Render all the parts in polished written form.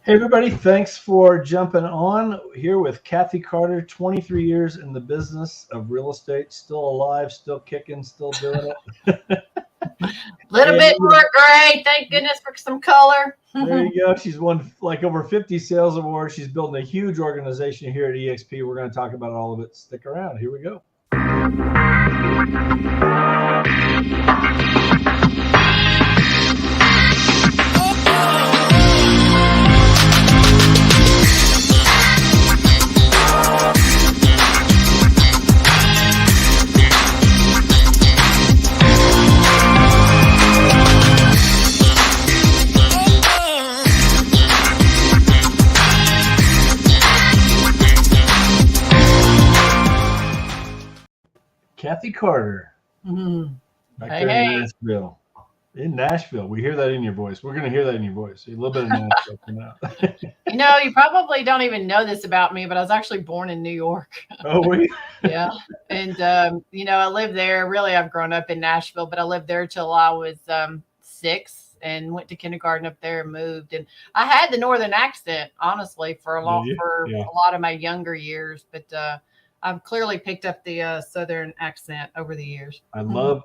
Hey, everybody. Thanks for jumping on here with Kathy Carter, 23 years in the business of real estate, still alive, still kicking, still doing it. Little bit more gray. Thank goodness for some color. There you go. She's won like over 50 sales awards. She's building a huge organization here at EXP. We're going to talk about all of it. Stick around. Here we go. Kathy Carter. Back there in Nashville. In Nashville. We hear that in your voice. We're going to hear that in your voice. A little bit of Nashville for now. You probably don't even know this about me, but I was actually born in New York. Oh, were you? Yeah. And, I lived there. Really, I've grown up in Nashville, but I lived there till I was 6 and went to kindergarten up there and moved. And I had the northern accent, honestly, for a lot of my younger years. But I've clearly picked up the southern accent over the years. I love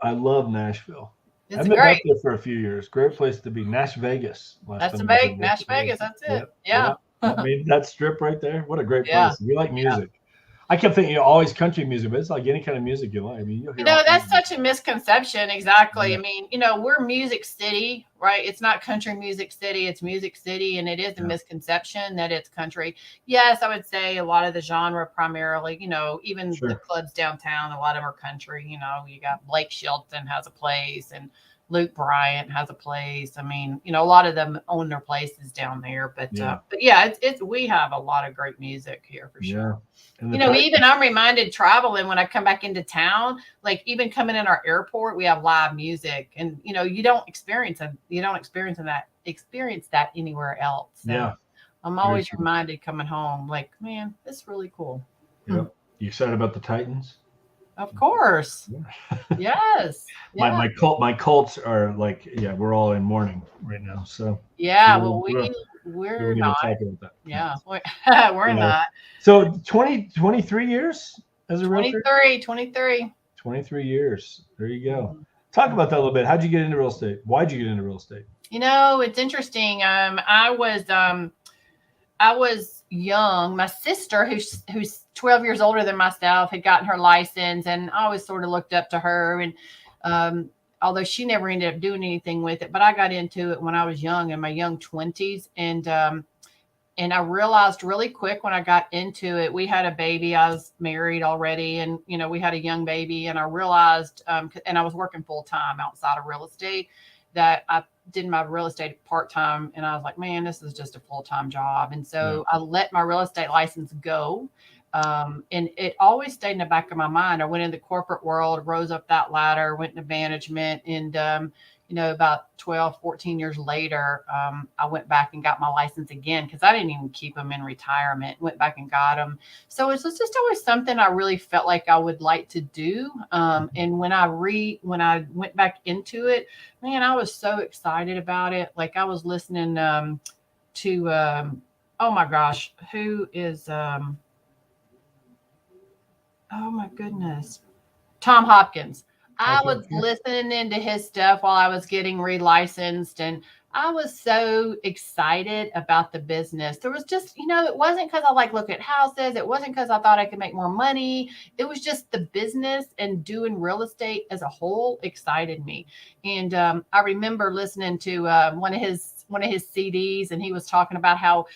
Nashville. It's I've been back there for a few years. Great place to be. Nash Vegas. That's Nash Vegas. That's it. Yeah. I mean, that strip right there. What a great place. We like music. I kept thinking always country music, but it's like any kind of music you like. I mean, that's such a misconception. Exactly. Yeah. I mean, we're Music City, right? It's not country music city. It's Music City. And it is a misconception that it's country. Yes, I would say a lot of the genre primarily, even the clubs downtown, a lot of them are country. You got Blake Shelton has a place and Luke Bryant has a place. I mean, a lot of them own their places down there, but it's we have a lot of great music here for sure. Even I'm reminded traveling when I come back into town, like even coming in our airport, we have live music, and you don't experience that anywhere else. So I'm always reminded coming home, like, man, this is really cool. Yep. You excited about the Titans? Of course. Yes. My Colts are like, we're all in mourning right now. So we're not. Talk about that. Yeah, we're not. So 23 years as a realtor? 23 years. There you go. Talk about that a little bit. How'd you get into real estate? Why'd you get into real estate? It's interesting. I was young. My sister, who's 12 years older than myself, had gotten her license, and I always sort of looked up to her. And although she never ended up doing anything with it, but I got into it when I was young, in my young 20s. And I realized really quick when I got into it, we had a baby. I was married already, and we had a young baby. And I realized, and I was working full time outside of real estate, that I did my real estate part-time, and I was like, man, this is just a full-time job. And so I let my real estate license go. And it always stayed in the back of my mind. I went in the corporate world, rose up that ladder, went into management. And, about 12, 14 years later, I went back and got my license again, because I didn't even keep them in retirement, went back and got them. So it's just always something I really felt like I would like to do. And when I went back into it, man, I was so excited about it. Like I was listening to, oh my gosh, who is, oh my goodness, Tom Hopkins. I was listening into his stuff while I was getting relicensed, and I was so excited about the business. There was just, it wasn't because I look at houses. It wasn't because I thought I could make more money. It was just the business and doing real estate as a whole excited me. And I remember listening to one of his CDs, and he was talking about how,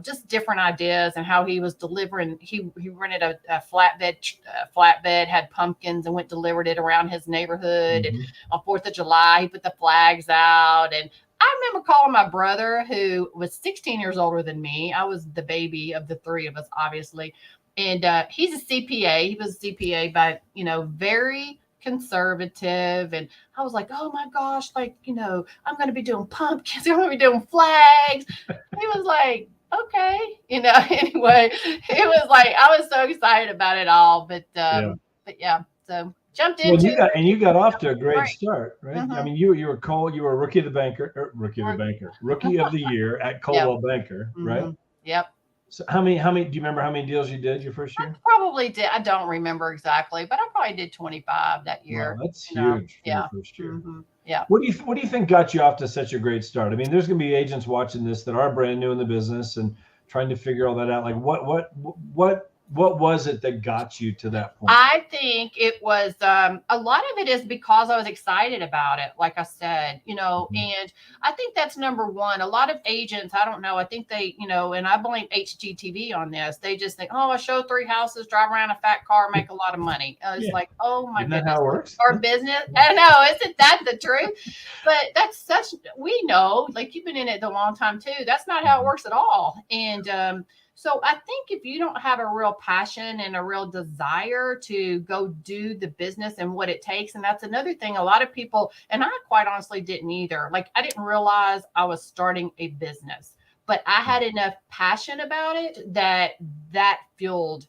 just different ideas and how he was delivering. He rented a flatbed, had pumpkins, and delivered it around his neighborhood. Mm-hmm. And on 4th of July, he put the flags out. And I remember calling my brother, who was 16 years older than me. I was the baby of the three of us, obviously. And he's a CPA. He was a CPA, but, very conservative. And I was like, oh my gosh, I'm going to be doing pumpkins. I'm going to be doing flags. He was like, okay. Anyway, it was like, I was so excited about it all. But yeah, so jumped Well, into you got off to a it. great Great. start, right? I Mm-hmm. mean, you were you were rookie of the banker, rookie of the year at Yep. Coldwell Banker, right? Mm-hmm. Yep. So how many do you remember how many deals you did your first I year? probably did. I don't remember exactly, but I probably did 25 that Wow, year. that's You know, huge for your yeah. first year. Mm-hmm. Yeah. What do you think got you off to such a great start? I mean, there's going to be agents watching this that are brand new in the business and trying to figure all that out. Like what was it that got you to that point? I think it was a lot of it is because I was excited about it, like I said, and I think that's number one. A lot of agents, I don't know, I think they, and I blame HGTV on this. They just think, oh, I show 3 houses, drive around a fat car, make a lot of money. It's like, oh my Isn't that goodness, how it works? our business. I know, isn't that the truth? But we know, like you've been in it a long time too. That's not how it works at all. And so I think if you don't have a real passion and a real desire to go do the business and what it takes, and that's another thing, a lot of people, and I quite honestly didn't either. Like I didn't realize I was starting a business, but I had enough passion about it that fueled,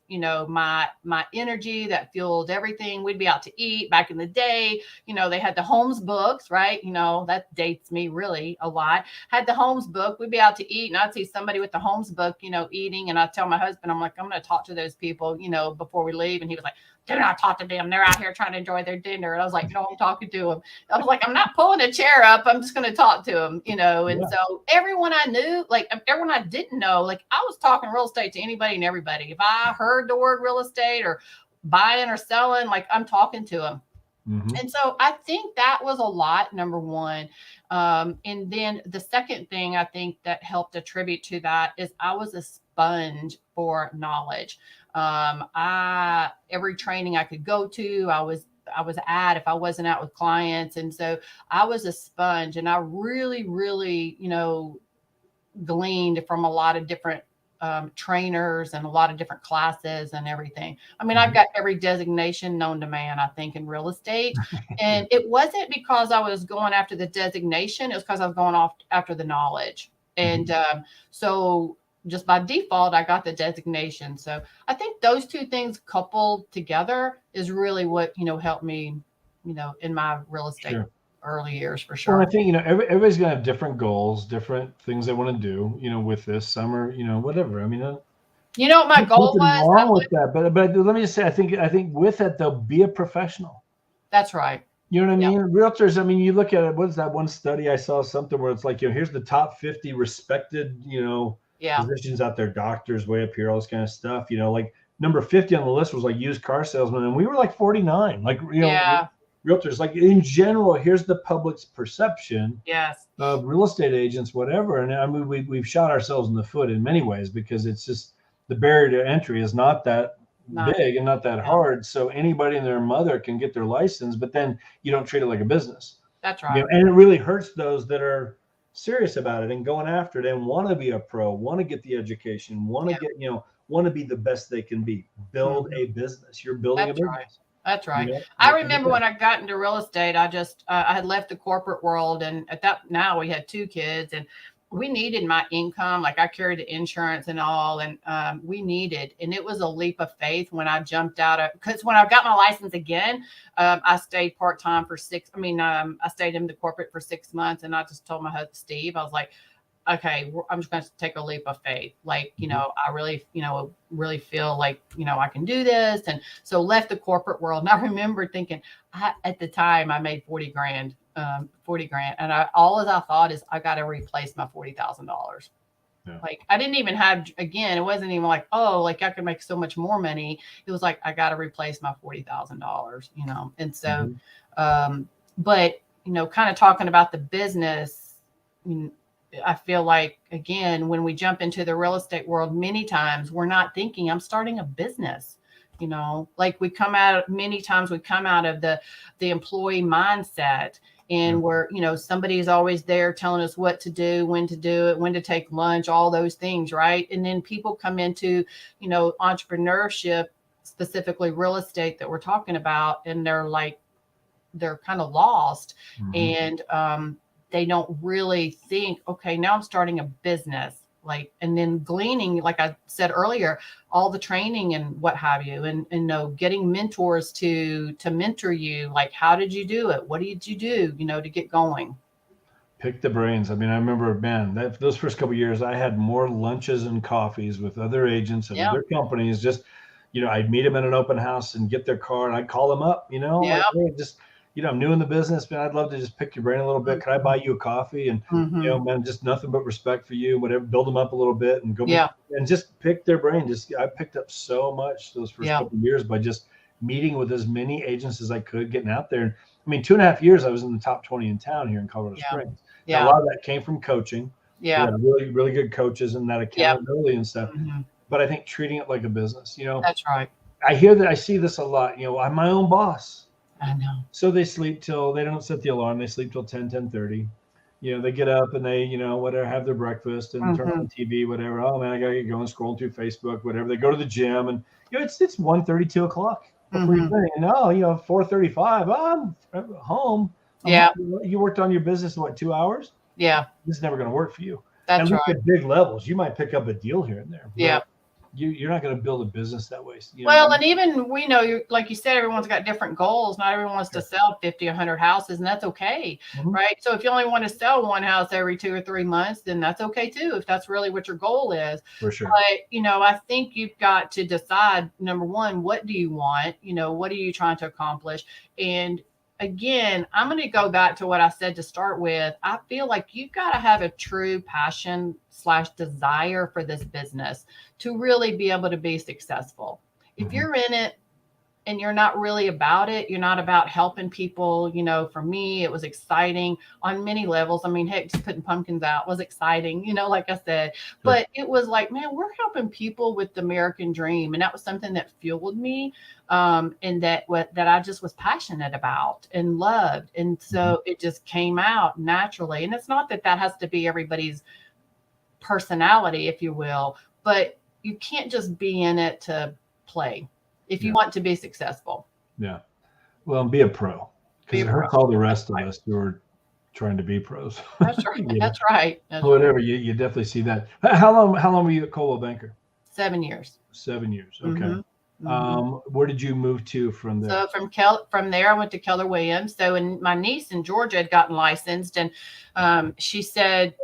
my energy, that fueled everything. We'd be out to eat back in the day. They had the Holmes books, right? That dates me really a lot. Had the Holmes book. We'd be out to eat and I'd see somebody with the Holmes book, eating. And I'd tell my husband, I'm like, I'm going to talk to those people, before we leave. And he was like, do not talk to them. They're out here trying to enjoy their dinner. And I was like, no, I'm talking to them. I was like, I'm not pulling a chair up. I'm just going to talk to them, And so everyone I knew, like everyone I didn't know, like I was talking real estate to anybody and everybody. If I heard the word real estate or buying or selling, like I'm talking to them. Mm-hmm. And so I think that was a lot, number one. And then the second thing I think that helped attribute to that is I was a sponge for knowledge. Every training I could go to, I was at if I wasn't out with clients. And so I was a sponge and I really, really, gleaned from a lot of different trainers and a lot of different classes and everything. I mean, I've got every designation known to man, I think, in real estate. And it wasn't because I was going after the designation. It was because I was going off after the knowledge. And so just by default, I got the designation. So I think those two things coupled together is really what, helped me, in my real estate early years for sure. Well, I think, everybody's going to have different goals, different things they want to do, with this summer, whatever. I mean, what my goal was? Wrong with that, but let me just say, I think with it, they'll be a professional. That's right. You know what I mean? Realtors, I mean, you look at it, what is that one study I saw something where it's like, here's the top 50 respected, positions out there, doctors way up here, all this kind of stuff, like number 50 on the list was like used car salesman. And we were like 49, like, realtors, like in general, here's the public's perception of real estate agents, whatever. And I mean, we've shot ourselves in the foot in many ways because it's just the barrier to entry is not that big and not that hard. So anybody and their mother can get their license, but then you don't treat it like a business. That's right. And it really hurts those that are serious about it and going after it and want to be a pro, want to get the education, want to get, want to be the best they can be. Build a business. You're building a business. Right. That's right. I remember when I got into real estate, I just, I had left the corporate world. And now we had 2 kids and we needed my income. Like I carried the insurance and all, and and it was a leap of faith when I jumped out because when I got my license again, I stayed part-time for I stayed in the corporate for 6 months. And I just told my husband, Steve, I was like, okay, I'm just going to take a leap of faith. Like, I really, really feel like, I can do this. And so left the corporate world. And I remember thinking at the time I made 40 grand. And all I thought is I got to replace my $40,000. Like I didn't even have, again, it wasn't even like, oh, like I could make so much more money. It was like, I got to replace my $40,000, And so, but, kind of talking about the business, I feel like, again, when we jump into the real estate world, many times we're not thinking I'm starting a business. Like many times we come out of the employee mindset and we're, somebody's always there telling us what to do, when to take lunch, all those things. Right. And then people come into, entrepreneurship, specifically real estate that we're talking about. And they're kind of lost and, they don't really think, okay, now I'm starting a business. like, and then gleaning, like I said earlier, all the training and what have you, and getting mentors to mentor you. Like, how did you do it? What did you do, to get going? Pick the brains. I mean, I remember, man, those first couple of years, I had more lunches and coffees with other agents and other companies. Just, I'd meet them at an open house and get their car, and I'd call them up, like, hey, just, I'm new in the business, man. I'd love to just pick your brain a little bit. Can I buy you a coffee? And, man, just nothing but respect for you, whatever, build them up a little bit and go and just pick their brain. I picked up so much those first couple of years by just meeting with as many agents as I could, getting out there. And I mean, 2.5 years, I was in the top 20 in town here in Colorado Springs. Now, a lot of that came from coaching. Yeah. We had really, really good coaches and that accountability and stuff. But I think treating it like a business, That's right. I hear that, I see this a lot. I'm my own boss. I know. So they don't set the alarm. They sleep till 10:30. They get up and they, whatever, have their breakfast and turn on TV, whatever. Oh man, I gotta get going, scrolling through Facebook, whatever. They go to the gym and it's 1:30, 2 o'clock. And 4:35. Oh, I'm home. You worked on your business in 2 hours? Yeah. This is never going to work for you. That's right. At big levels, you might pick up a deal here and there. You're not going to build a business that way. And even we know, like you said, everyone's got different goals. Not everyone wants to sell 50, 100 houses, and that's okay, right? So if you only want to sell one house every 2 or 3 months, then that's okay too, if that's really what your goal is. For sure. But, I think you've got to decide, number one, what do you want? What are you trying to accomplish? And again, I'm going to go back to what I said to start with. I feel like you've got to have a true passion / desire for this business to really be able to be successful. If you're in it and you're not really about it, you're not about helping people, for me, it was exciting on many levels. I mean, heck, just putting pumpkins out was exciting, like I said, but it was like, man, we're helping people with the American dream. And that was something that fueled me. And that I just was passionate about and loved. And so it just came out naturally. And it's not that has to be everybody's personality, if you will, but you can't just be in it to play if you want to be successful. Yeah. Well, and be a pro, because it hurts all the rest of us who are trying to be pros. That's right. That's right. Whatever. You definitely see that. How long were you at Coldwell Banker? 7 years. 7 years. Okay. Where did you move to from there? So from there, I went to Keller Williams. So, and my niece in Georgia had gotten licensed, and she said,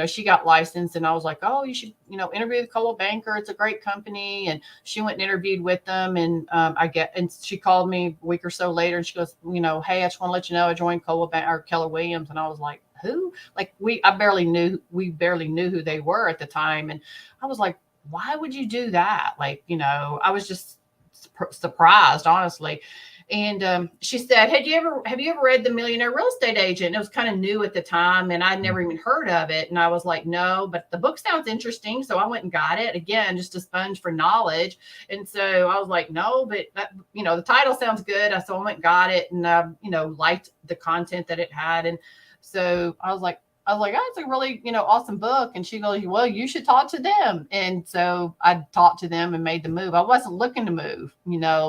she got licensed, and I was like, oh, you should, interview with Coldwell Banker. It's a great company. And she went and interviewed with them, and and she called me a week or so later, and she goes, hey, I just want to let you know I joined Keller Williams, and I was like, who? Like we barely knew who they were at the time, and I was like, why would you do that? Like, I was just surprised, honestly. And she said, have you ever read The Millionaire Real Estate Agent? It was kind of new at the time, and I'd never even heard of it. And I was like, no, but the book sounds interesting. So I went and got it, again, just a sponge for knowledge. And so I was like, no, but that, the title sounds good. So I went and got it, and liked the content that it had. And so I was like, oh, it's a really, awesome book. And she goes, well, you should talk to them. And so I talked to them and made the move. I wasn't looking to move,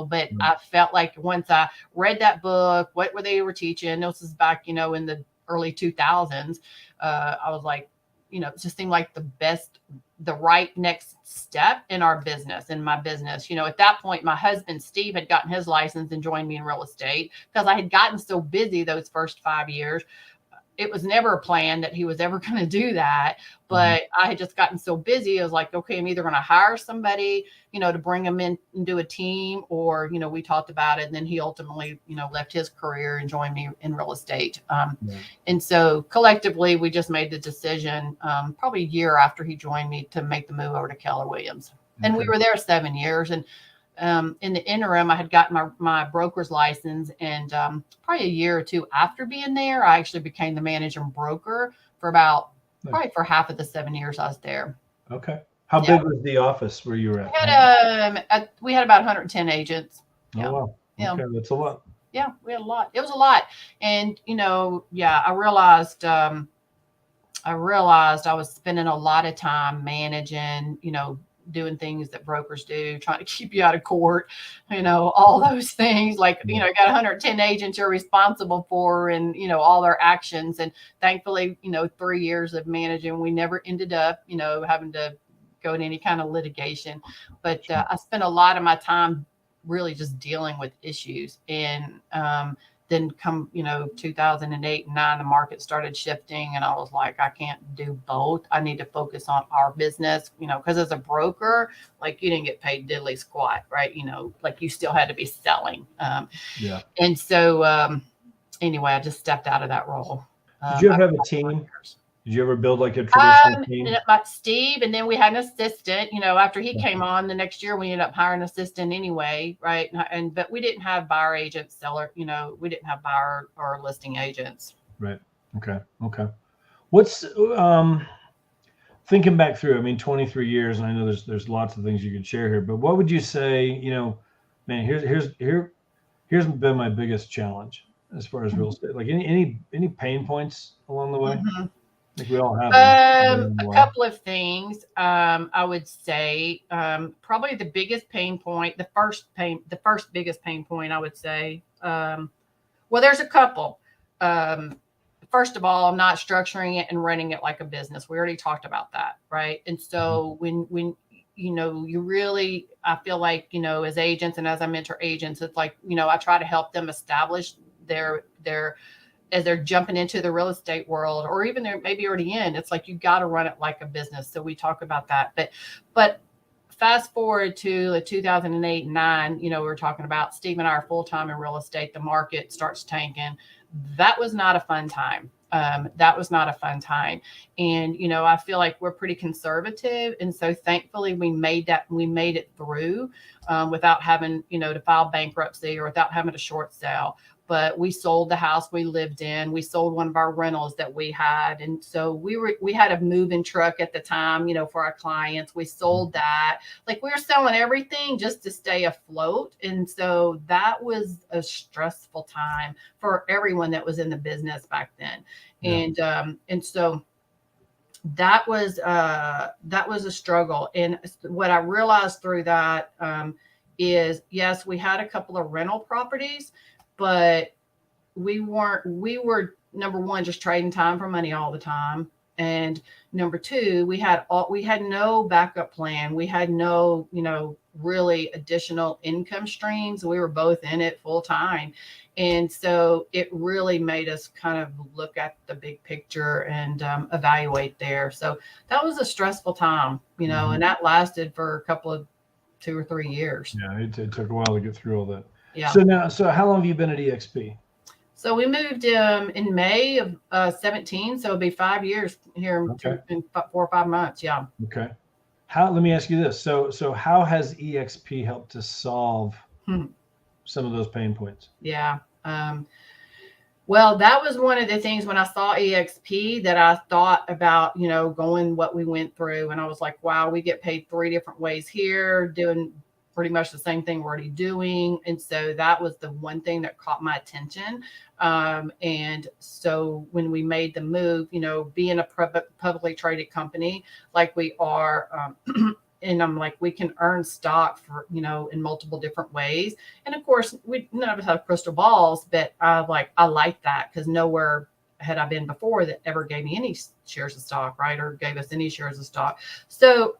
but I felt like once I read that book, what they were teaching, this was back, in the early 2000s. I was like, it just seemed like the right next step in my business. At that point, my husband, Steve, had gotten his license and joined me in real estate because I had gotten so busy those first 5 years. It was never a plan that he was ever going to do that, but I had just gotten so busy. I was like, okay, I'm either going to hire somebody, to bring him in and do a team, or, we talked about it. And then he ultimately, left his career and joined me in real estate. And so collectively, we just made the decision, probably a year after he joined me, to make the move over to Keller Williams. And we were there 7 years. And in the interim, I had gotten my broker's license, and probably a year or two after being there, I actually became the manager and broker for probably for half of the 7 years I was there. Okay. How big was the office where you were at? We had about 110 agents. Oh, wow. Yeah. Okay, that's a lot. Yeah, we had a lot. It was a lot. And, I realized I was spending a lot of time managing, doing things that brokers do, trying to keep you out of court, all those things. Like, you got 110 agents you're responsible for, and, all their actions. And thankfully, 3 years of managing, we never ended up, having to go to any kind of litigation. But I spent a lot of my time really just dealing with issues. And then come, 2008 and 9, the market started shifting, and I was like, I can't do both. I need to focus on our business, because as a broker, like, you didn't get paid diddly squat, right? Like, you still had to be selling. And so anyway, I just stepped out of that role. Did you ever have a team? Did you ever build like a traditional team? Steve, and then we had an assistant. After he came on the next year, we ended up hiring an assistant anyway, right? But we didn't have buyer agents, seller. We didn't have buyer or listing agents. Right. Okay. What's thinking back through? I mean, 23 years, and I know there's lots of things you could share here. But what would you say? Man, here's been my biggest challenge as far as real estate. Like any pain points along the way. Mm-hmm. I think we all have a couple of things. I would say probably the biggest pain point, the first biggest pain point, I would say. Well, there's a couple. First of all, I'm not structuring it and running it like a business. We already talked about that, right? And so when you really, I feel like, as agents and as I mentor agents, it's like, I try to help them establish their as they're jumping into the real estate world, or even they're maybe already in, it's like, you got to run it like a business. So we talk about that, but fast forward to the 2008 and 9, we were talking about Steve and I are full-time in real estate. The market starts tanking. That was not a fun time. And, I feel like we're pretty conservative. And so thankfully we made it through without having, to file bankruptcy or without having to short sale. But we sold the house we lived in. We sold one of our rentals that we had. And so we had a moving truck at the time, for our clients. We sold that. Like, we were selling everything just to stay afloat. And so that was a stressful time for everyone that was in the business back then. Yeah. And so that was a struggle. And what I realized through that is, yes, we had a couple of rental properties, but we were number one, just trading time for money all the time. And number two, we had no backup plan. We had no, really additional income streams. We were both in it full time. And so it really made us kind of look at the big picture and evaluate there. So that was a stressful time, and that lasted for a couple of 2 or 3 years. Yeah, it took a while to get through all that. Yeah. So how long have you been at EXP? So we moved in May of 17. So it'll be 5 years here in 4 or 5 months. Yeah. Okay. Let me ask you this. So how has EXP helped to solve some of those pain points? Yeah. Well, that was one of the things when I saw EXP that I thought about, going what we went through. And I was like, wow, we get paid 3 different ways here, doing pretty much the same thing we're already doing. And so that was the one thing that caught my attention. And so when we made the move, being a publicly traded company like we are, and I'm like, we can earn stock for, in multiple different ways. And of course, none of us have crystal balls, but I like that, because nowhere had I been before that ever gave me any shares of stock, right? Or gave us any shares of stock. So,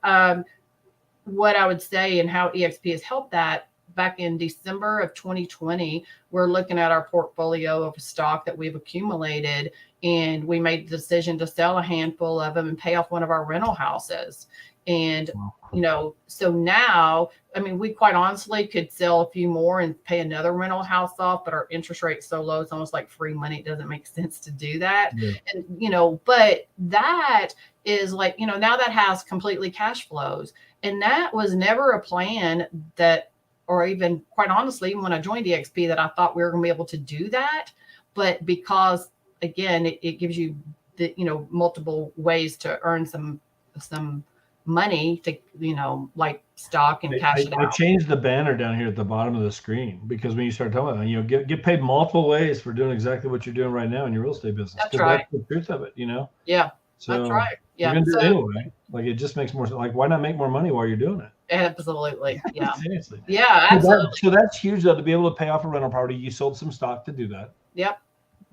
what I would say and how EXP has helped that, back in December of 2020, we're looking at our portfolio of stock that we've accumulated, and we made the decision to sell a handful of them and pay off one of our rental houses. And, so now, I mean, we quite honestly could sell a few more and pay another rental house off, but our interest rate's so low, it's almost like free money. It doesn't make sense to do that. Yeah. And, but that is like, now that house completely cash flows. And that was never a plan that, or even quite honestly, when I joined EXP, that I thought we were going to be able to do that. But because, again, it gives you the, multiple ways to earn some money to, like stock and cash it out. I changed the banner down here at the bottom of the screen, because when you start talking about that, get paid multiple ways for doing exactly what you're doing right now in your real estate business. That's right. That's the truth of it, Yeah, so that's right. Yeah. We're gonna do it anyway. Like, it just makes more sense. Like, why not make more money while you're doing it? Absolutely. Yeah. Seriously. Yeah, absolutely. So that's huge, though, to be able to pay off a rental property. You sold some stock to do that. Yep.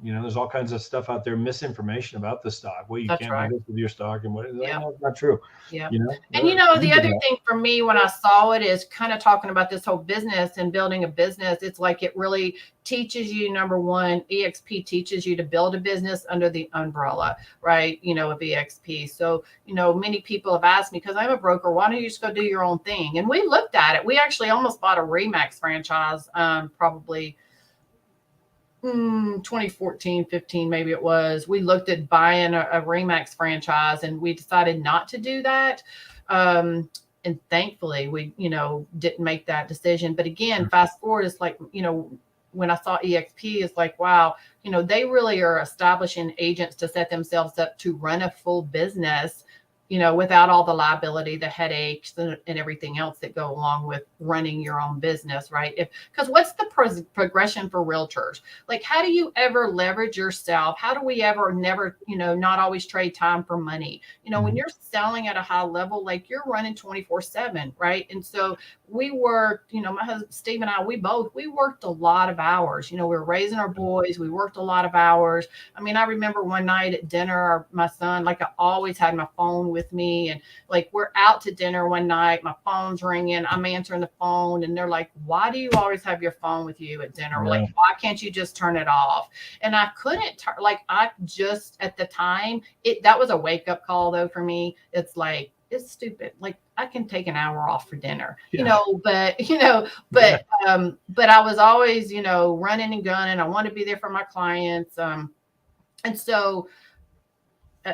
You know, there's all kinds of stuff out there, misinformation about the stock. Well, you can't do this with your stock, and what? Yeah. No, it's not true. Yeah. You know, and the other thing for me when I saw it is kind of talking about this whole business and building a business. It's like it really teaches you, number one, EXP teaches you to build a business under the umbrella, right? Of EXP. So, many people have asked me, because I'm a broker, why don't you just go do your own thing? And we looked at it. We actually almost bought a Remax franchise, probably 2014, 15, maybe it was. We looked at buying a Remax franchise, and we decided not to do that. And thankfully we, didn't make that decision. But again, fast forward, it's like, when I saw EXP, it's like, wow, they really are establishing agents to set themselves up to run a full business, without all the liability, the headaches, and everything else that go along with running your own business, right? Because what's the progression for realtors? Like, how do you ever leverage yourself? How do we ever never, not always trade time for money? When you're selling at a high level, like you're running 24/7, right? And so we worked, my husband, Steve and I, we worked a lot of hours. We were raising our boys. We worked a lot of hours. I mean, I remember one night at dinner, my son, like I always had my phone with me, and like we're out to dinner one night, my phone's ringing, I'm answering the phone, and they're like, why do you always have your phone with you at dinner? Yeah. Like, why can't you just turn it off? And I couldn't I just, at the time, that was a wake-up call though for me. It's like, it's stupid. Like, I can take an hour off for dinner, but I was always, running and gunning. I want to be there for my clients. And so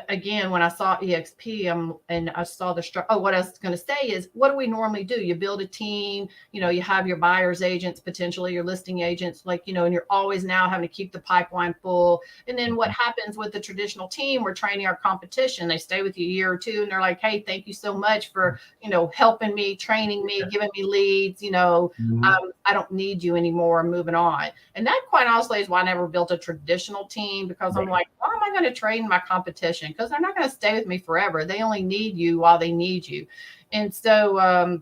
again, when I saw EXP, and I saw what I was going to say is, what do we normally do? You build a team, you have your buyer's agents, potentially your listing agents, and you're always now having to keep the pipeline full. And then what happens with the traditional team, we're training our competition. They stay with you a year or two, and they're like, hey, thank you so much for, helping me, training me, giving me leads. I don't need you anymore. I'm moving on. And that, quite honestly, is why I never built a traditional team, because I'm like, why am I going to train my competition? Because they're not going to stay with me forever. They only need you while they need you. And so, and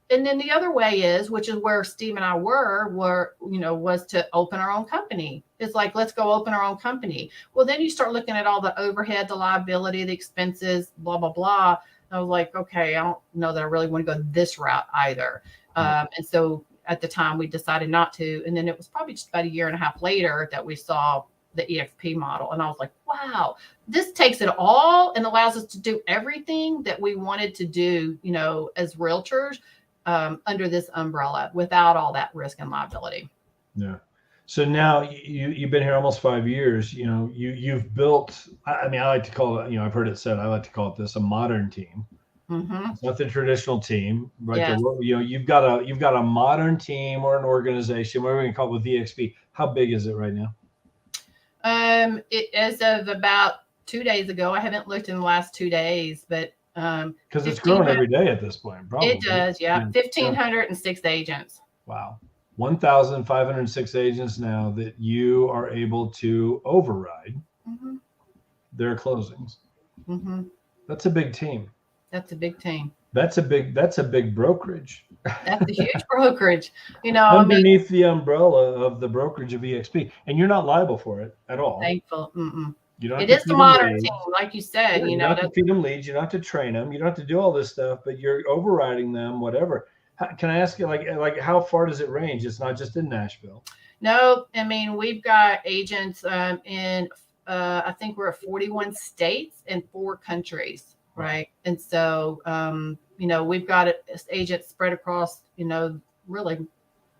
then the other way is, which is where Steve and I was to open our own company. It's like, let's go open our own company. Well, then you start looking at all the overhead, the liability, the expenses, blah, blah, blah. I was like, okay, I don't know that I really want to go this route either. And so at the time we decided not to. And then it was probably just about a year and a half later that we saw the EXP model. And I was like, wow, this takes it all and allows us to do everything that we wanted to do, as realtors, under this umbrella, without all that risk and liability. Yeah. So now you've been here almost 5 years, you've built, I mean, I like to call it, I've heard it said, I like to call it this, a modern team. Mm-hmm. It's not the traditional team, right? Yes. You've got a modern team or an organization, whatever we can call it, with EXP. How big is it right now? As of about 2 days ago, I haven't looked in the last 2 days, but because it's growing every day at this point, probably. It does, yeah. 1,506 agents. Wow. 1,506 agents now that you are able to override their closings. Mm-hmm. That's a big team. That's a big team. That's a big brokerage. That's a huge brokerage. Underneath the umbrella of the brokerage of EXP, and you're not liable for it at all. Thankful. You don't. It is the modern team, like you said. You don't have to feed them leads. You don't have to train them. You don't have to do all this stuff, but you're overriding them. Whatever. Can I ask you, like how far does it range? It's not just in Nashville. No, I mean, we've got agents in. I think we're at 41 states and 4 countries. Right. And so, we've got agents spread across, really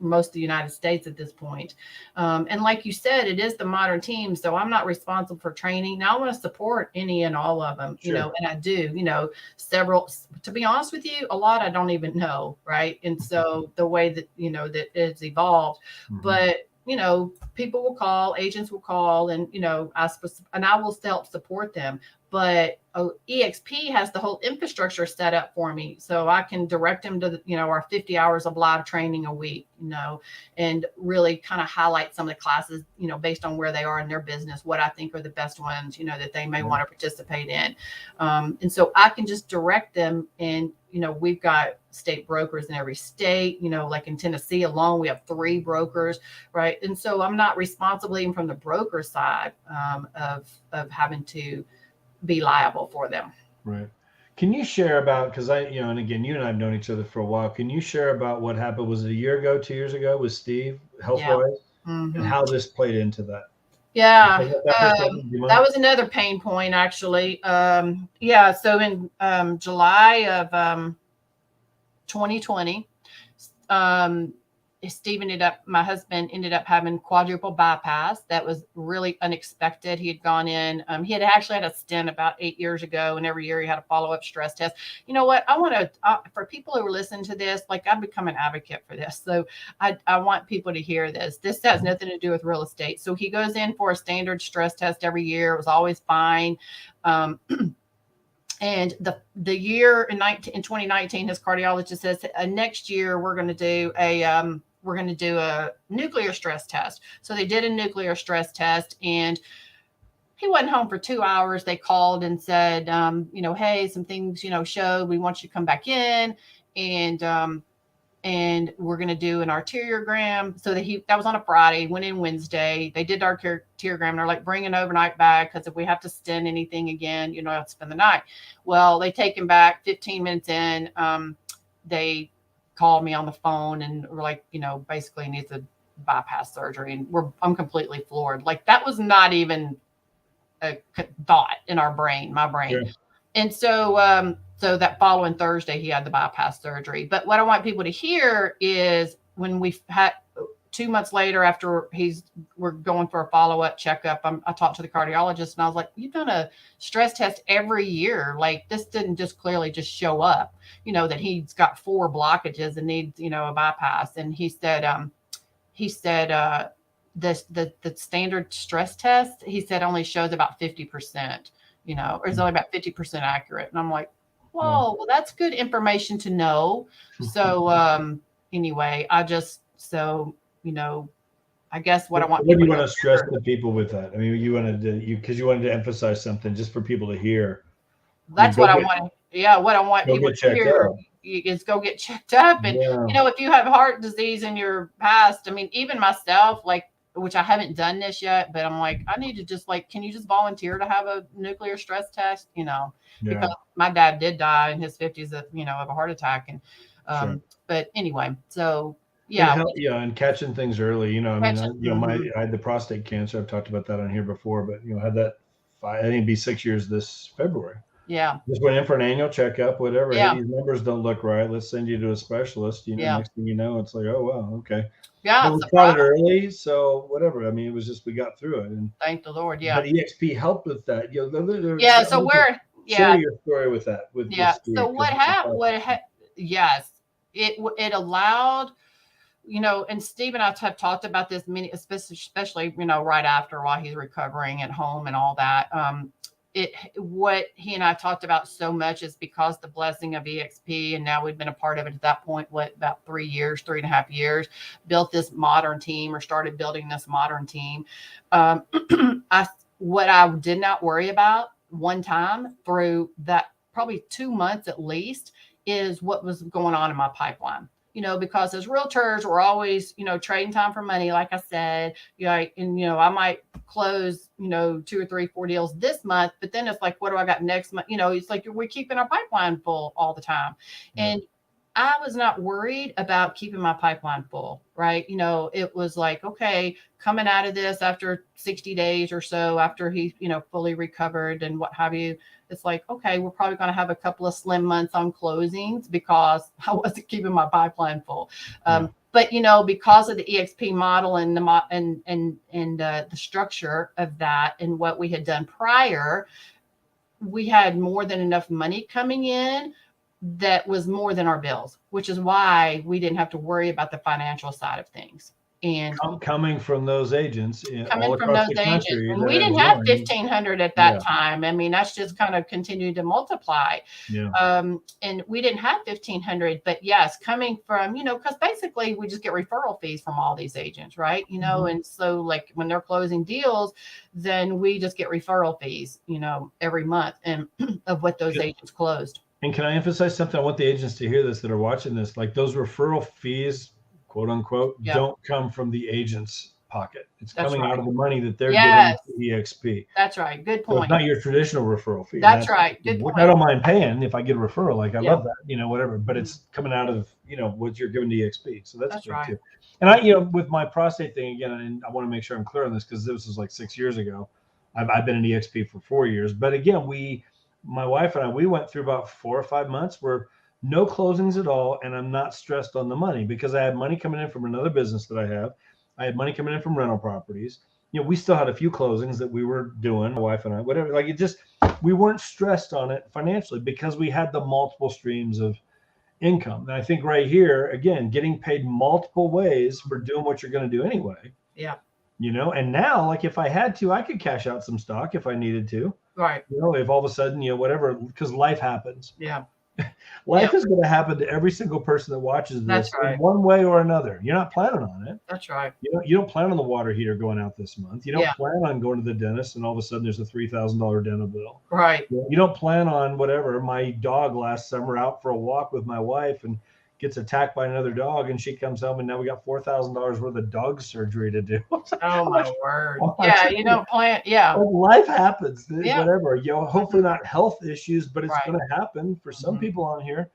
most of the United States at this point. And like you said, it is the modern team. So I'm not responsible for training. Now I want to support any and all of them, and I do, several, to be honest with you, a lot I don't even know. Right. And so the way that, that it's evolved, but people will call, agents will call, and, I will help support them. But EXP has the whole infrastructure set up for me. So I can direct them to, our 50 hours of live training a week, and really kind of highlight some of the classes, based on where they are in their business, what I think are the best ones, that they may want to participate in. And so I can just direct them. And, we've got state brokers in every state, like in Tennessee alone, we have 3 brokers, right? And so I'm not responsible even from the broker side of having to be liable for them. Right. Can you share about, because and again, you and I have known each other for a while. Can you share about what happened? Was it a year ago, 2 years ago with Steve, health-wise, and how this played into that? Yeah. That was another pain point, actually. So in July of 2020, my husband ended up having quadruple bypass. That was really unexpected. He had gone in, he had actually had a stent about 8 years ago, and every year he had a follow-up stress test. You know what? I want to, for people who are listening to this, like, I've become an advocate for this. So I want people to hear this. This has nothing to do with real estate. So he goes in for a standard stress test every year. It was always fine. And the year in 2019, his cardiologist says, next year we're going to do a nuclear stress test. So they did a nuclear stress test, and he wasn't home for 2 hours. They called and said, hey, some things, showed, we want you to come back in, and we're going to do an arteriogram. So that was on a Friday, went in Wednesday. They did our arteriogram. They're like, bring an overnight bag, because if we have to stent anything again, I have to spend the night. Well, they take him back 15 minutes in. They called me on the phone and were like, basically needs a bypass surgery. And I'm completely floored. Like, that was not even a thought in my brain. Sure. And so that following Thursday, he had the bypass surgery. But what I want people to hear is, when we had 2 months later, after we're going for a follow-up checkup, I talked to the cardiologist, and I was like, you've done a stress test every year. Like, this didn't just clearly just show up, that he's got 4 blockages and needs, a bypass. And he said, the standard stress test, he said, only shows about 50%, or is only about 50% accurate. And I'm like, whoa, well, that's good information to know. So anyway, I guess what I want. What do you want to stress to people with that? I mean, you wanted to emphasize something just for people to hear. That's what I want. Yeah, what I want people to hear is go get checked up. And if you have heart disease in your past, I mean, even myself, like, which I haven't done this yet, but I'm like, I need to just, like, can you just volunteer to have a nuclear stress test? Because my dad did die in his 50s of a heart attack. And but anyway, so and catching things early, I had the prostate cancer. I've talked about that on here before, but I had that I think it'd be 6 years this February. Yeah. Just went in for an annual checkup, whatever. Yeah. Hey, these numbers don't look right. Let's send you to a specialist. Next thing you know, it's like, oh, wow, okay. Yeah. But we caught it early, so whatever. I mean, it was just, we got through it. And thank the Lord. Yeah. But EXP helped with that. So share your story with that. So what happened? Yes, it allowed, and Steve and I have talked about this especially, right after, while he's recovering at home and all that. What he and I talked about so much is because the blessing of EXP, and now we've been a part of it at that point, about 3.5 years, built this modern team, or started building this modern team. What I did not worry about one time through that, probably 2 months at least, is what was going on in my pipeline. Because as realtors, we're always, trading time for money, like I said, and, I might close, 2 or 3, 4 deals this month, but then it's like, what do I got next month? It's like, we're keeping our pipeline full all the time. Yeah. And I was not worried about keeping my pipeline full, right? It was like, okay, coming out of this after 60 days or so, after he, fully recovered and what have you, it's like, okay, we're probably going to have a couple of slim months on closings because I wasn't keeping my pipeline full. But, because of the EXP model and the structure of that and what we had done prior, we had more than enough money coming in that was more than our bills, which is why we didn't have to worry about the financial side of things. And coming from those agents all coming from across those the agents, country. and we didn't have 1,500 at that time. I mean, that's just kind of continued to multiply. Yeah. And we didn't have 1,500, but yes, coming from, you know, because basically we just get referral fees from all these agents, right? You know, and so like when they're closing deals, then we just get referral fees, you know, every month and of what those agents closed. And can I emphasize something? I want the agents to hear this that are watching this. Like those referral fees, quote unquote, don't come from the agent's pocket. It's coming out of the money that they're giving to EXP. That's right. Good point. So it's not your traditional referral fee. That's right. Good point. I don't mind paying if I get a referral. Like I love that, you know, whatever. But it's coming out of, you know, what you're giving to EXP. So that's good too. And I, you know, with my prostate thing again, and I want to make sure I'm clear on this because this was like 6 years ago. I've been in EXP for 4 years. But again, my wife and I, we went through about 4 or 5 months where no closings at all. And I'm not stressed on the money because I had money coming in from another business that I have. I had money coming in from rental properties. You know, we still had a few closings that we were doing, my wife and I, whatever. Like it just, we weren't stressed on it financially because we had the multiple streams of income. And I think right here, again, getting paid multiple ways for doing what you're going to do anyway. Yeah. You know, and now, like if I had to, I could cash out some stock if I needed to. Right. You know, if all of a sudden, you know, whatever, because life happens. Yeah. Life is going to happen to every single person that watches this in one way or another. You're not planning on it. That's right. You don't plan on the water heater going out this month. You don't plan on going to the dentist and all of a sudden there's a $3,000 dental bill. Right. You don't plan on whatever. My dog last summer out for a walk with my wife and gets attacked by another dog and she comes home and now we got $4,000 worth of dog surgery to do. Oh my word. Yeah, you don't plan. Yeah. Life happens. Whatever. You know, hopefully not health issues, but it's going to happen for some people on here.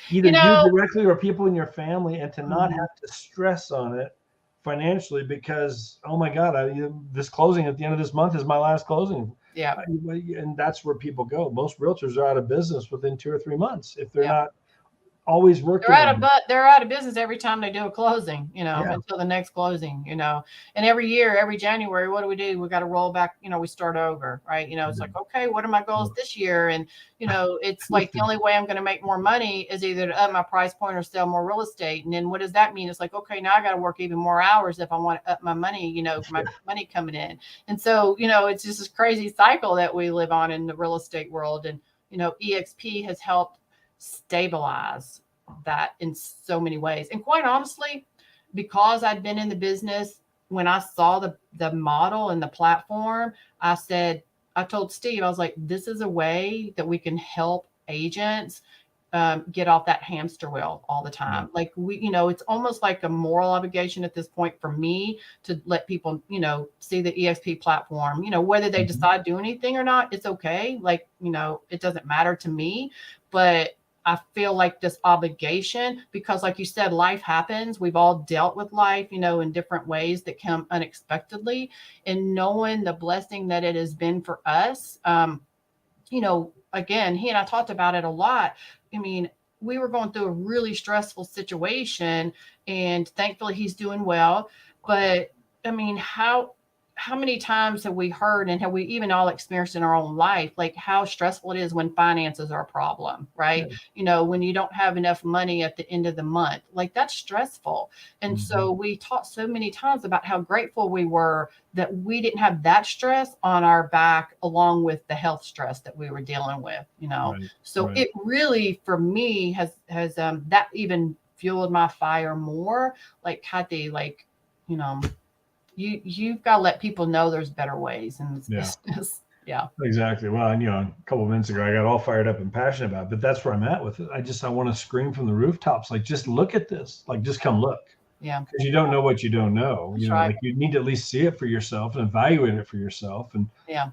Either you directly or people in your family, and to not have to stress on it financially because, oh my God, this closing at the end of this month is my last closing. Yeah. And that's where people go. Most realtors are out of business within 2 or 3 months if they're not always working. They're out of business every time they do a closing, you know, until the next closing, you know. And every year, every January, what do? We got to roll back, you know, we start over, right? You know, it's like, okay, what are my goals this year? And, you know, it's like the only way I'm going to make more money is either to up my price point or sell more real estate. And then what does that mean? It's like, okay, now I got to work even more hours if I want to up my money, you know, my money coming in. And so, you know, it's just this crazy cycle that we live on in the real estate world. And, you know, EXP has helped stabilize that in so many ways. And quite honestly, because I'd been in the business, when I saw the model and the platform, I told Steve, I was like, this is a way that we can help agents get off that hamster wheel all the time. Like you know, it's almost like a moral obligation at this point for me to let people, you know, see the EXP platform, you know, whether they decide to do anything or not, it's okay. Like, you know, it doesn't matter to me, but I feel like this obligation, because like you said, life happens. We've all dealt with life, you know, in different ways that come unexpectedly, and knowing the blessing that it has been for us. You know, again, he and I talked about it a lot. I mean, we were going through a really stressful situation and thankfully he's doing well. But I mean, how many times have we heard and have we even all experienced in our own life, like how stressful it is when finances are a problem, right? Yeah. You know, when you don't have enough money at the end of the month, like that's stressful. And so we talked so many times about how grateful we were that we didn't have that stress on our back, along with the health stress that we were dealing with, you know? Right. So it really, for me, has that even fueled my fire more. Like, Kathy, like, you know, you've got to let people know there's better ways in this business. Yeah, exactly. Well, and you know, a couple of minutes ago, I got all fired up and passionate about it, but that's where I'm at with it. I want to scream from the rooftops, like, just look at this, like, just come look. Yeah. Because you don't know what you don't know. That's like you need to at least see it for yourself and evaluate it for yourself. And,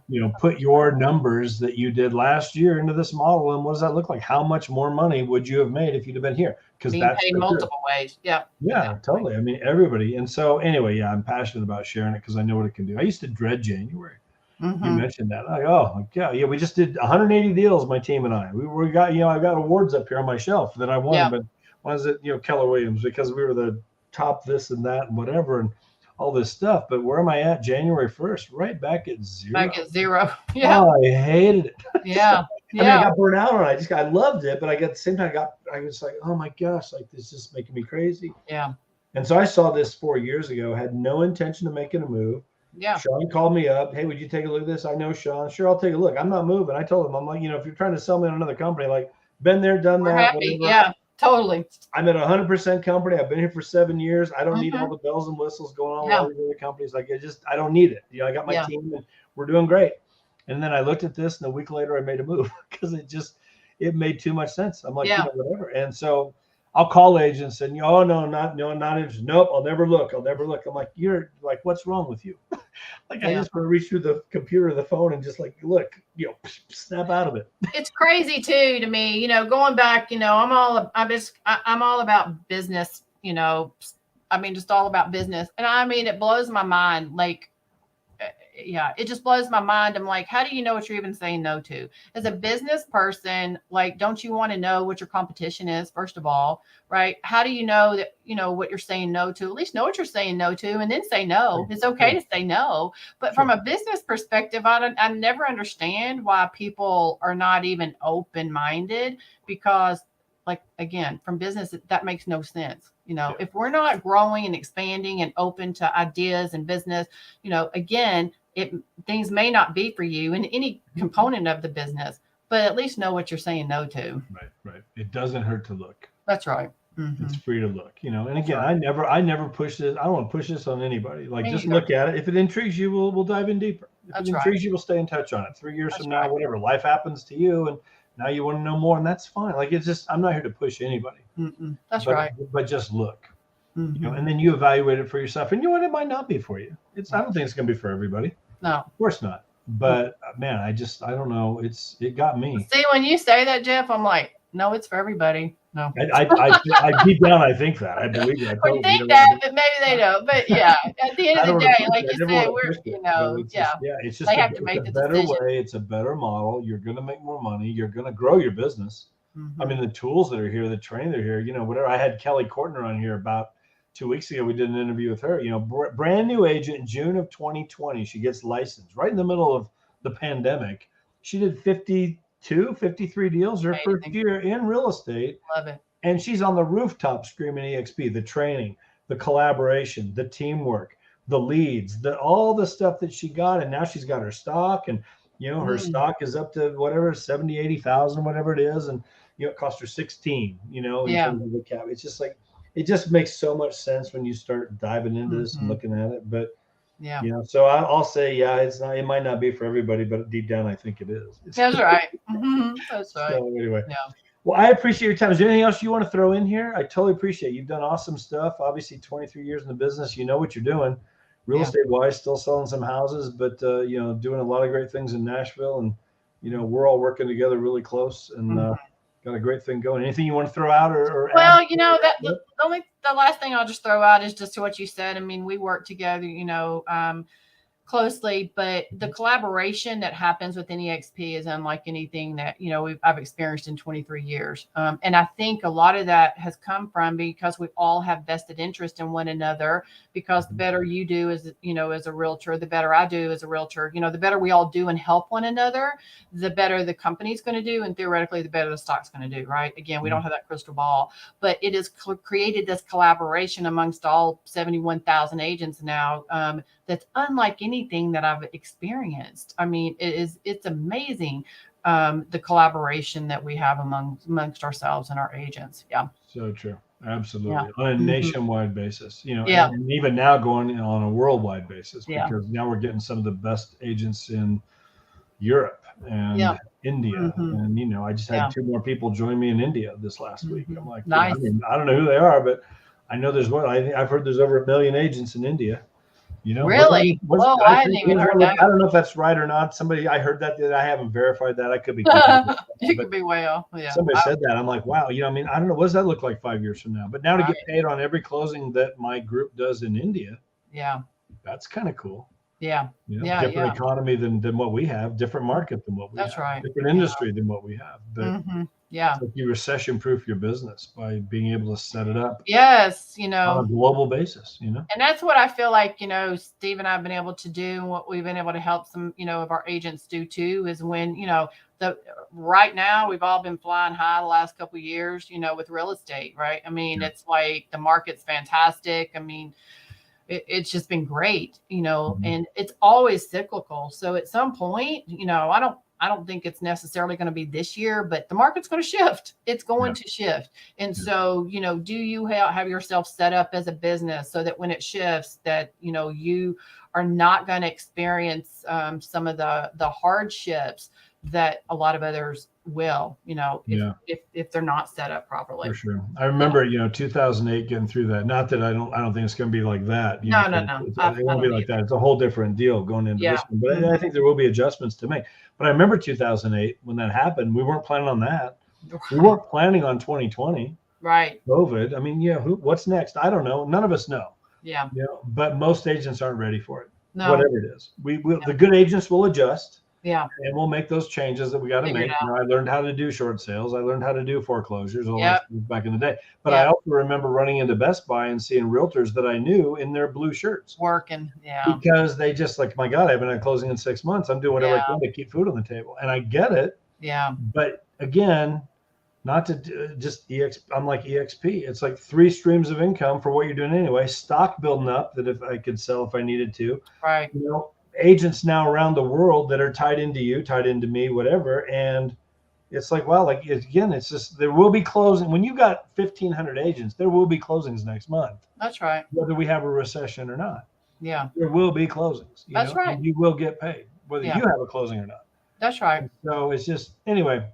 you know, put your numbers that you did last year into this model. And what does that look like? How much more money would you have made if you'd have been here? Because that's paid multiple ways. Yeah. Yeah, totally. I mean, everybody. And so anyway, I'm passionate about sharing it because I know what it can do. I used to dread January. You mentioned that. Like, oh, yeah, we just did 180 deals, my team and I. We got, you know, I've got awards up here on my shelf that I won, but one is it, you know, Keller Williams, because we were the top this and that and whatever and all this stuff. But where am I at January 1st? Right back at zero. Back at zero. Yeah. Oh, I hated it. Yeah. I mean, I got burnt out on it. I loved it, but I got at the same time I was like, oh my gosh, like this is making me crazy. Yeah. And so I saw this 4 years ago, had no intention of making a move. Yeah. Sean called me up. Hey, would you take a look at this? I know Sean. Sure, I'll take a look. I'm not moving. I told him, I'm like, if you're trying to sell me on another company, like been there, done We're that, happy. whatever. Yeah, totally. I'm at 100% company. I've been here for 7 years. I don't need all the bells and whistles going on with all these other companies. Like I don't need it. I got my team and we're doing great. And then I looked at this and a week later I made a move because it made too much sense. I'm like, whatever. And so I'll call agents and not interested. Nope, I'll never look. I'm like, you're like, what's wrong with you? Like I just want to reach through the computer or the phone and just like, look, snap out of it. It's crazy too to me, going back, I'm all about business, just all about business. And it blows my mind. Like, it just blows my mind. I'm like, how do you know what you're even saying no to? As a business person, like, don't you want to know what your competition is, first of all, right? How do you know that, what you're saying no to? At least know what you're saying no to and then say no. It's okay to say no. But from a business perspective, I never understand why people are not even open-minded because, like, again, from business, that makes no sense. If we're not growing and expanding and open to ideas and business, again, things may not be for you in any component of the business, but at least know what you're saying no to. Right. It doesn't hurt to look. That's right. It's free to look, and again, I never push this. I don't want to push this on anybody. Like, just look at it. If it intrigues you, we'll dive in deeper. If it intrigues you, we'll stay in touch on it. 3 years from now, whatever, life happens to you and now you want to know more, and that's fine. Like, it's just, I'm not here to push anybody. That's right. But just look, and then you evaluate it for yourself. And it might not be for you. I don't think it's going to be for everybody. No, of course not. But man, I don't know. It got me. See, when you say that, Jeff, I'm like, no, it's for everybody. No, I deep down, I think that. I believe that. We think that, but maybe they don't. But yeah, at the end of the day, like you said, it's just they have to make the better decision. way. It's a better model. You're going to make more money. You're going to grow your business. I mean, the tools that are here, the training that are here, whatever. I had Kelly Courtner on here about 2 weeks ago. We did an interview with her, brand new agent, June of 2020. She gets licensed right in the middle of the pandemic. She did 53 deals her first year in real estate. Love it. And she's on the rooftop screaming EXP, the training, the collaboration, the teamwork, the leads, all the stuff that she got. And now she's got her stock, and her stock is up to whatever, 70, 80,000, whatever it is. And it cost her 16, in terms of the cap. It's just like, it just makes so much sense when you start diving into this and looking at it. But so I'll say, it might not be for everybody, but deep down, I think it is. That's right. That's right. So anyway, well, I appreciate your time. Is there anything else you want to throw in here? I totally appreciate it. You've done awesome stuff. Obviously 23 years in the business, you know what you're doing. Real estate wise, still selling some houses, but doing a lot of great things in Nashville, and we're all working together really close, and got a great thing going. Anything you want to throw out or well, add? The last thing I'll just throw out is just to what you said. I mean, we work together, closely, but the collaboration that happens within EXP is unlike anything that, I've experienced in 23 years. And I think a lot of that has come from because we all have vested interest in one another, because the better you do as a realtor, the better I do as a realtor, the better we all do and help one another, the better the company's going to do. And theoretically, the better the stock's going to do, right? Again, we don't have that crystal ball, but it has created this collaboration amongst all 71,000 agents now, that's unlike anything that I've experienced. I mean, it's amazing, the collaboration that we have amongst ourselves and our agents. Yeah. So true. Absolutely. On a nationwide basis, and even now going on a worldwide basis, because now we're getting some of the best agents in Europe and India. And, I just had 2 more people join me in India this last week. I'm like, nice. I don't know who they are, but I know there's one. I've heard there's over 1 million agents in India. Really? I hadn't even heard that. I don't know if that's right or not. I heard that I haven't verified that. I could be. You could be way off. Yeah. Somebody said that. I'm like, wow. I don't know. What does that look like 5 years from now? But now to get paid on every closing that my group does in India. Yeah. That's kind of cool. Yeah. You know, Yeah. different economy than what we have, different market than what we have. That's right. Different industry than what we have. But yeah, like you recession proof your business by being able to set it up. Yes, you know, on a global basis, you know. And that's what I feel like, you know, Steve and I have been able to do, and what we've been able to help some, you know, of our agents do too, is when, you know, right now we've all been flying high the last couple of years, you know, with real estate, right? I mean, it's like the market's fantastic. I mean, it's just been great, you know, and it's always cyclical. So at some point, you know, I don't think it's necessarily going to be this year, but the market's going to shift. It's going to shift. And so, you know, do you have yourself set up as a business so that when it shifts, that, you know, you are not going to experience some of the hardships that a lot of others will, you know, if they're not set up properly. For sure. I remember, you know, 2008 getting through that. Not that I don't think it's going to be like that. No. It won't be like that. It's a whole different deal going into this one. But I think there will be adjustments to make. But I remember 2008 when that happened. We weren't planning on that. We weren't planning on 2020. Right. COVID. I mean, what's next? I don't know. None of us know. Yeah. You know, but most agents aren't ready for it. No. Whatever it is. The good agents will adjust. Yeah. And we'll make those changes that we got to make. You know, I learned how to do short sales. I learned how to do foreclosures all that stuff back in the day. But I also remember running into Best Buy and seeing realtors that I knew in their blue shirts. Working. Yeah. Because they just like, my God, I haven't had closing in 6 months. I'm doing whatever I can to keep food on the table. And I get it. Yeah. But again, not to just I'm like EXP. It's like 3 streams of income for what you're doing anyway. Stock building up that if I could sell if I needed to. Right. You know, agents now around the world that are tied into you, tied into me, whatever. And it's like, wow, like again, it's just, there will be closing. When you got 1,500 agents, there will be closings next month. That's right. Whether we have a recession or not. Yeah. There will be closings. That's right. And you will get paid, whether you have a closing or not. That's right. And so it's just, anyway,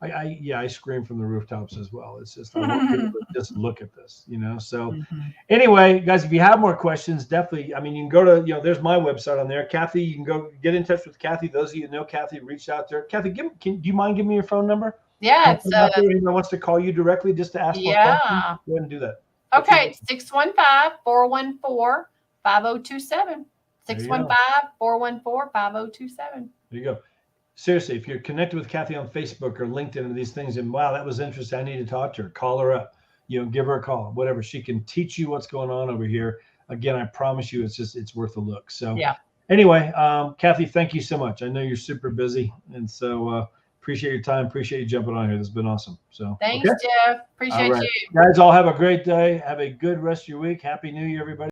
I scream from the rooftops as well. It's just, I want people to just look at this, you know? So anyway, guys, if you have more questions, definitely, I mean, you can go to, you know, there's my website on there. Kathy, you can go get in touch with Kathy. Those of you who know Kathy, reached out there. Kathy, do you mind giving me your phone number? Yeah. It's anyone wants to call you directly just to ask more questions, go ahead and do that. Okay. 615-414-5027. 615-414-5027. There you go. Seriously, if you're connected with Kathy on Facebook or LinkedIn and these things, and wow, that was interesting, I need to talk to her, call her up, you know, give her a call, whatever. She can teach you what's going on over here. Again, I promise you, it's worth a look. So anyway, Kathy, thank you so much. I know you're super busy. And so appreciate your time. Appreciate you jumping on here. This has been awesome. So thanks, Jeff. Appreciate you. Guys, all have a great day. Have a good rest of your week. Happy New Year, everybody.